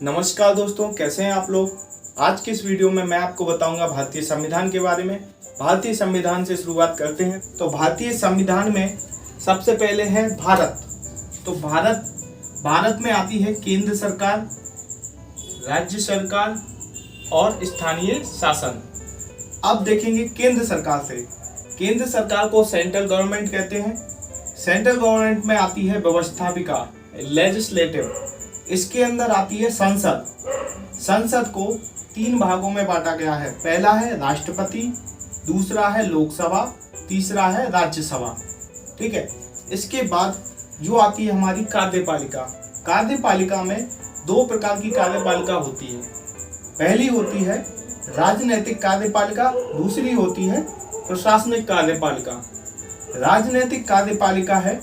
नमस्कार दोस्तों, कैसे हैं आप लोग। आज की इस वीडियो में मैं आपको बताऊंगा भारतीय संविधान के बारे में। भारतीय संविधान से शुरुआत करते हैं। तो भारतीय संविधान में सबसे पहले है भारत। तो भारत में आती है केंद्र सरकार, राज्य सरकार और स्थानीय शासन। अब देखेंगे केंद्र सरकार से। केंद्र सरकार को सेंट्रल गवर्नमेंट कहते हैं। सेंट्रल गवर्नमेंट में आती है व्यवस्थापिका, लेजिस्लेटिव। इसके अंदर आती है संसद। संसद को 3 भागों में बांटा गया है। पहला है राष्ट्रपति, दूसरा है लोकसभा, तीसरा है राज्यसभा। ठीक है। इसके बाद जो आती है हमारी कार्यपालिका। कार्यपालिका में 2 प्रकार की कार्यपालिका होती है। पहली होती है राजनैतिक कार्यपालिका, दूसरी होती है प्रशासनिक कार्यपालिका। राजनैतिक कार्यपालिका है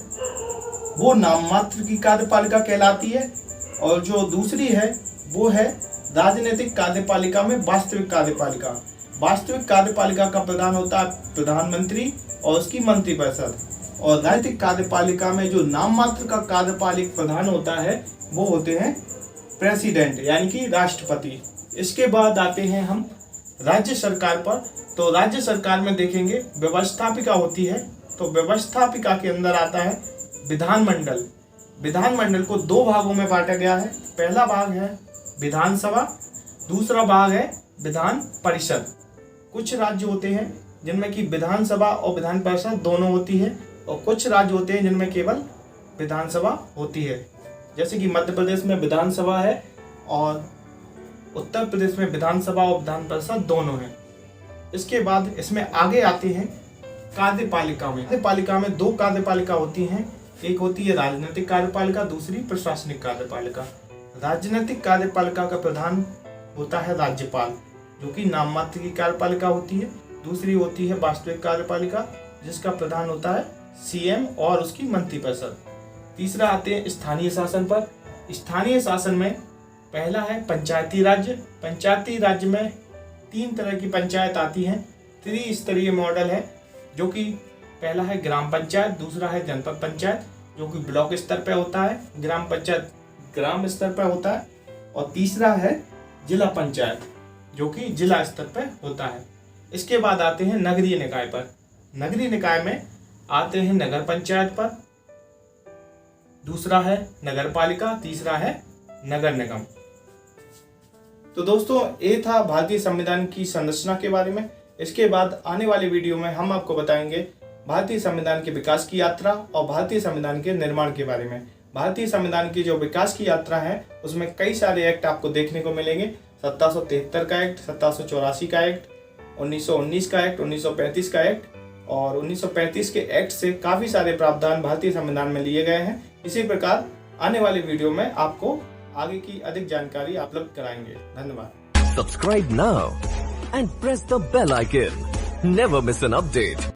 वो नाम मात्र की कार्यपालिका कहलाती है, और जो दूसरी है वो है राजनीतिक कार्यपालिका में वास्तविक कार्यपालिका। वास्तविक कार्यपालिका का प्रधान होता है प्रधानमंत्री और उसकी मंत्रिपरिषद, और राजनीतिक कार्यपालिका में जो नाम मात्र का कार्यपालिक प्रधान होता है वो होते हैं प्रेसिडेंट यानी कि राष्ट्रपति। इसके बाद आते हैं हम राज्य सरकार पर। तो राज्य सरकार में देखेंगे व्यवस्थापिका होती है। तो व्यवस्थापिका के अंदर आता है विधानमंडल। विधानमंडल को 2 भागों में बांटा गया है। पहला भाग है विधानसभा, दूसरा भाग है विधान परिषद। कुछ राज्य होते हैं जिनमें कि विधानसभा और विधान परिषद दोनों होती है, और कुछ राज्य होते हैं जिनमें केवल विधानसभा होती है। जैसे कि मध्य प्रदेश में विधानसभा है और उत्तर प्रदेश में विधानसभा और विधान परिषद दोनों हैं। इसके बाद इसमें आगे आते हैं कार्यपालिका में। कार्यपालिका में 2 कार्यपालिका होती हैं। एक होती है राजनीतिक कार्यपालिका, दूसरी प्रशासनिक कार्यपालिका। राजनीतिक कार्यपालिका का प्रधान होता है राज्यपाल, जो कि नाम मात्र की कार्यपालिका होती है। दूसरी होती है वास्तविक कार्यपालिका, जिसका प्रधान होता है सीएम और उसकी मंत्रिपरिषद। तीसरा आते हैं स्थानीय शासन पर। स्थानीय शासन में पहला है पंचायती राज्य। पंचायती राज्य में 3 तरह की पंचायत आती हैं। त्रिस्तरीय मॉडल है, जो कि पहला है ग्राम पंचायत, दूसरा है जनपद पंचायत जो कि ब्लॉक स्तर पर होता है, ग्राम पंचायत ग्राम स्तर पर होता है, और तीसरा है जिला पंचायत जो कि जिला स्तर पर होता है। इसके बाद आते हैं नगरीय निकाय पर। नगरीय निकाय में आते हैं नगर पंचायत पर, दूसरा है नगर पालिका, तीसरा है नगर निगम। तो दोस्तों, ये था भारतीय संविधान की संरचना के बारे में। इसके बाद आने वाली वीडियो में हम आपको बताएंगे भारतीय संविधान के विकास की यात्रा और भारतीय संविधान के निर्माण के बारे में। भारतीय संविधान की जो विकास की यात्रा है उसमें कई सारे एक्ट आपको देखने को मिलेंगे। 1773 का एक्ट, 1784 का एक्ट, 1919 का एक्ट, 1935 का एक्ट, और 1935 के एक्ट से काफ़ी सारे प्रावधान भारतीय संविधान में लिए गए हैं। इसी प्रकार आने वाले वीडियो में आपको आगे की अधिक जानकारी उपलब्ध कराएंगे। धन्यवाद। Subscribe now and press the bell icon. Never miss an update.